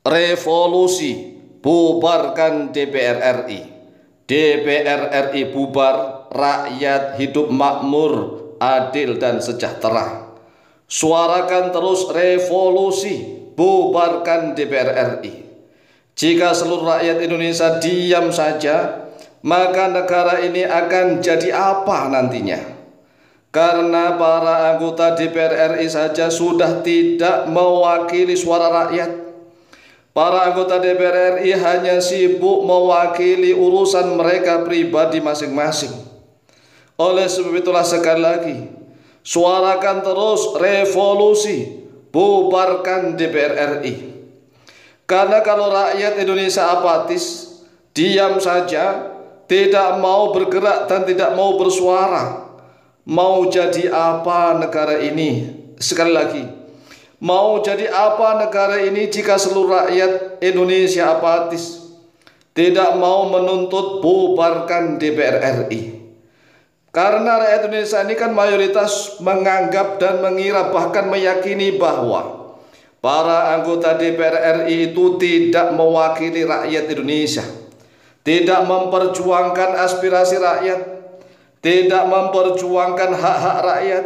Revolusi, bubarkan DPR RI. DPR RI bubar, rakyat hidup makmur, adil dan sejahtera. Suarakan terus revolusi, bubarkan DPR RI. Jika seluruh rakyat Indonesia diam saja, maka negara ini akan jadi apa nantinya? Karena para anggota DPR RI saja sudah tidak mewakili suara rakyat. Para anggota DPR RI hanya sibuk mewakili urusan mereka pribadi masing-masing. Oleh sebab itulah sekali lagi, suarakan terus revolusi, bubarkan DPR RI. Karena kalau rakyat Indonesia apatis, diam saja, tidak mau bergerak dan tidak mau bersuara, mau jadi apa negara ini? Sekali lagi, mau jadi apa negara ini jika seluruh rakyat Indonesia apatis, tidak mau menuntut bubarkan DPR RI? Karena rakyat Indonesia ini kan mayoritas menganggap dan mengira bahkan meyakini bahwa para anggota DPR RI itu tidak mewakili rakyat Indonesia, tidak memperjuangkan aspirasi rakyat, tidak memperjuangkan hak-hak rakyat.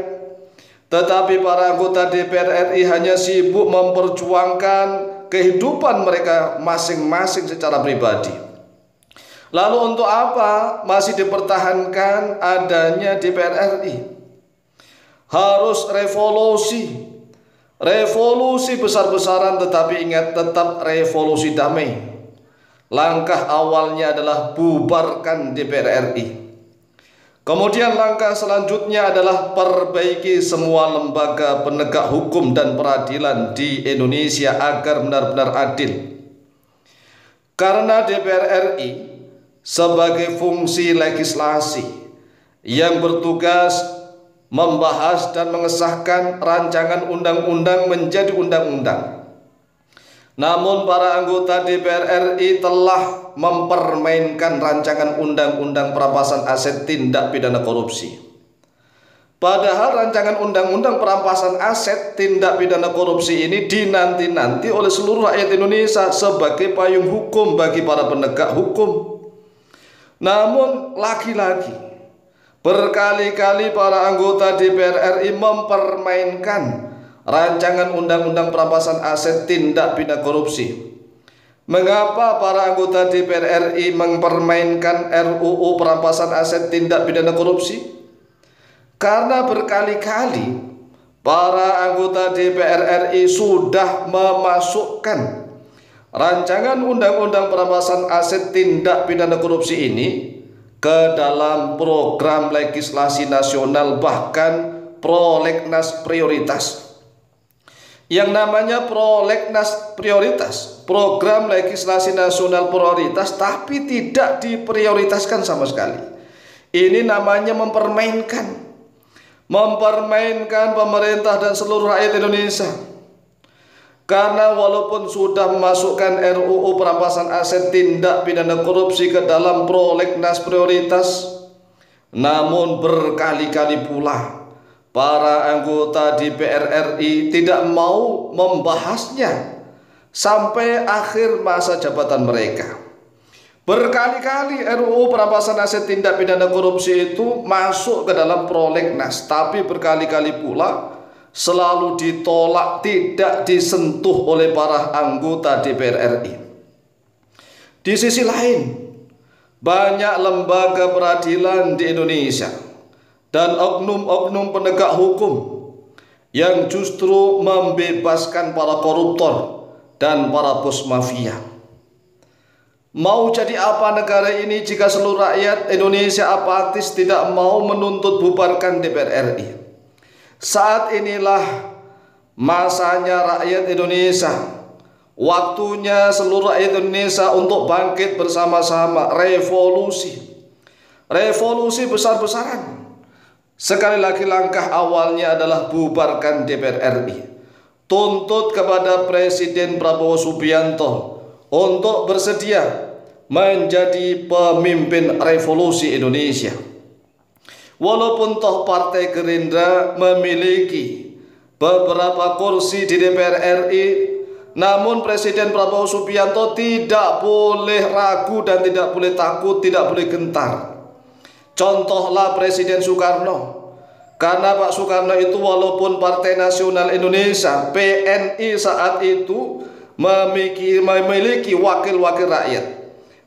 Tetapi para anggota DPR RI hanya sibuk memperjuangkan kehidupan mereka masing-masing secara pribadi. Lalu untuk apa masih dipertahankan adanya DPR RI? Harus revolusi. Revolusi besar-besaran, tetapi ingat, tetap revolusi damai. Langkah awalnya adalah bubarkan DPR RI. Kemudian langkah selanjutnya adalah perbaiki semua lembaga penegak hukum dan peradilan di Indonesia agar benar-benar adil. Karena DPR RI sebagai fungsi legislasi yang bertugas membahas dan mengesahkan rancangan undang-undang menjadi undang-undang. Namun para anggota DPR RI telah mempermainkan rancangan undang-undang perampasan aset tindak pidana korupsi. Padahal rancangan undang-undang perampasan aset tindak pidana korupsi ini dinanti-nanti oleh seluruh rakyat Indonesia sebagai payung hukum bagi para penegak hukum. Namun lagi-lagi berkali-kali para anggota DPR RI mempermainkan rancangan undang-undang perampasan aset tindak pidana korupsi. Mengapa para anggota DPR RI mempermainkan RUU perampasan aset tindak pidana korupsi? Karena berkali-kali para anggota DPR RI sudah memasukkan rancangan undang-undang perampasan aset tindak pidana korupsi ini ke dalam program legislasi nasional, bahkan prolegnas prioritas. Yang namanya prolegnas prioritas, program legislasi nasional prioritas, tapi tidak diprioritaskan sama sekali. Ini namanya mempermainkan pemerintah dan seluruh rakyat Indonesia. Karena walaupun sudah memasukkan RUU perampasan aset tindak pidana korupsi ke dalam prolegnas prioritas, namun berkali-kali pula para anggota DPR RI tidak mau membahasnya sampai akhir masa jabatan mereka. Berkali-kali RUU perampasan aset tindak pidana korupsi itu masuk ke dalam prolegnas, tapi berkali-kali pula selalu ditolak, tidak disentuh oleh para anggota DPR RI. Di sisi lain, banyak lembaga peradilan di Indonesia dan oknum-oknum penegak hukum yang justru membebaskan para koruptor dan para bos mafia. Mau jadi apa negara ini jika seluruh rakyat Indonesia apatis, tidak mau menuntut bubarkan DPR RI? Saat inilah masanya rakyat Indonesia, waktunya seluruh rakyat Indonesia untuk bangkit bersama-sama, revolusi besar-besaran. Sekali lagi langkah awalnya adalah bubarkan DPR RI. Tuntut kepada Presiden Prabowo Subianto untuk bersedia menjadi pemimpin revolusi Indonesia. Walaupun toh Partai Gerindra memiliki beberapa kursi di DPR RI, Namun Presiden Prabowo Subianto tidak boleh ragu dan tidak boleh takut, tidak boleh gentar. Contohlah Presiden Soekarno. Karena Pak Soekarno itu walaupun Partai Nasional Indonesia PNI saat itu memiliki wakil-wakil rakyat,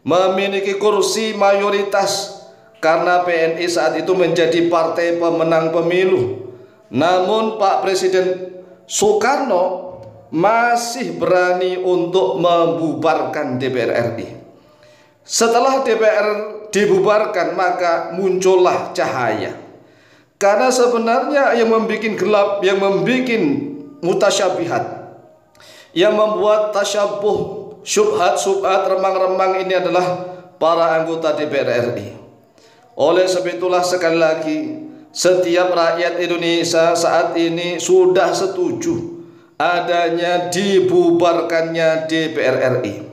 memiliki kursi mayoritas, karena PNI saat itu menjadi partai pemenang pemilu. Namun Pak Presiden Soekarno masih berani untuk membubarkan DPR RI. Setelah DPR dibubarkan, maka muncullah cahaya. Karena sebenarnya yang membuat gelap, yang membuat mutasyabihat, yang membuat tasyabuh, syubhat-syubhat, remang-remang ini adalah para anggota DPR RI. Oleh sebab itulah sekali lagi, setiap rakyat Indonesia saat ini sudah setuju adanya dibubarkannya DPR RI.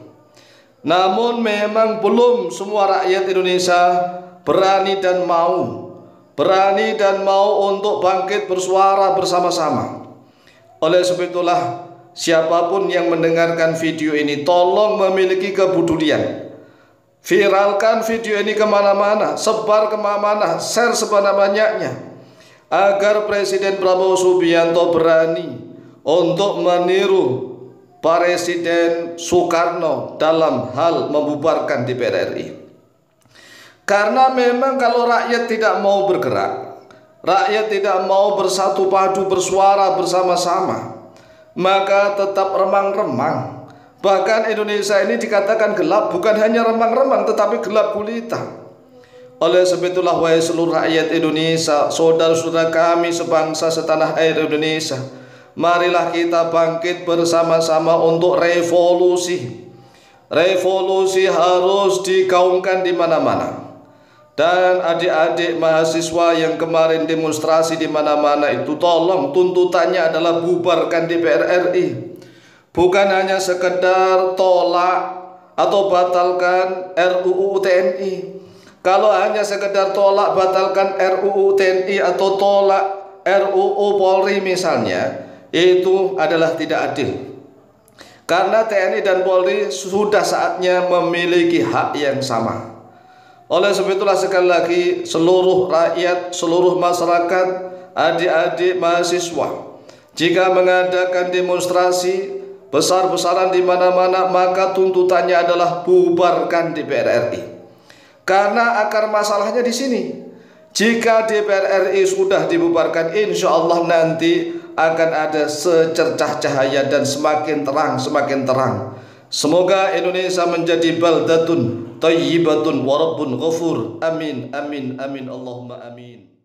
Namun memang belum semua rakyat Indonesia berani dan mau untuk bangkit bersuara bersama-sama. Oleh sebab itulah siapapun yang mendengarkan video ini, tolong memiliki kepedulian. Viralkan video ini kemana-mana, sebar kemana-mana, share sebanyak-banyaknya, agar Presiden Prabowo Subianto berani untuk meniru Presiden Soekarno dalam hal membubarkan DPR RI. Karena memang kalau rakyat tidak mau bergerak, rakyat tidak mau bersatu padu bersuara bersama-sama, maka tetap remang-remang. Bahkan Indonesia ini dikatakan gelap, bukan hanya remang-remang tetapi gelap gulita. Oleh sebab itulah wahai seluruh rakyat Indonesia, saudara-saudara kami sebangsa setanah air Indonesia, marilah kita bangkit bersama-sama untuk revolusi. Revolusi harus digaungkan di mana-mana. Dan adik-adik mahasiswa yang kemarin demonstrasi di mana-mana itu, tolong tuntutannya adalah bubarkan DPR RI. Bukan hanya sekedar tolak atau batalkan RUU TNI. Kalau hanya sekedar tolak batalkan RUU TNI atau tolak RUU Polri misalnya, itu adalah tidak adil. Karena TNI dan Polri sudah saatnya memiliki hak yang sama. Oleh sebab itulah sekali lagi, seluruh rakyat, seluruh masyarakat, adik-adik mahasiswa, jika mengadakan demonstrasi besar-besaran di mana-mana, maka tuntutannya adalah bubarkan DPR RI. Karena akar masalahnya di sini. Jika DPR RI sudah dibubarkan, insya Allah nanti akan ada secercah cahaya dan semakin terang, semakin terang. Semoga Indonesia menjadi baldatun thayyibatun wa rabbun ghafur. Amin, amin, amin, Allahumma amin.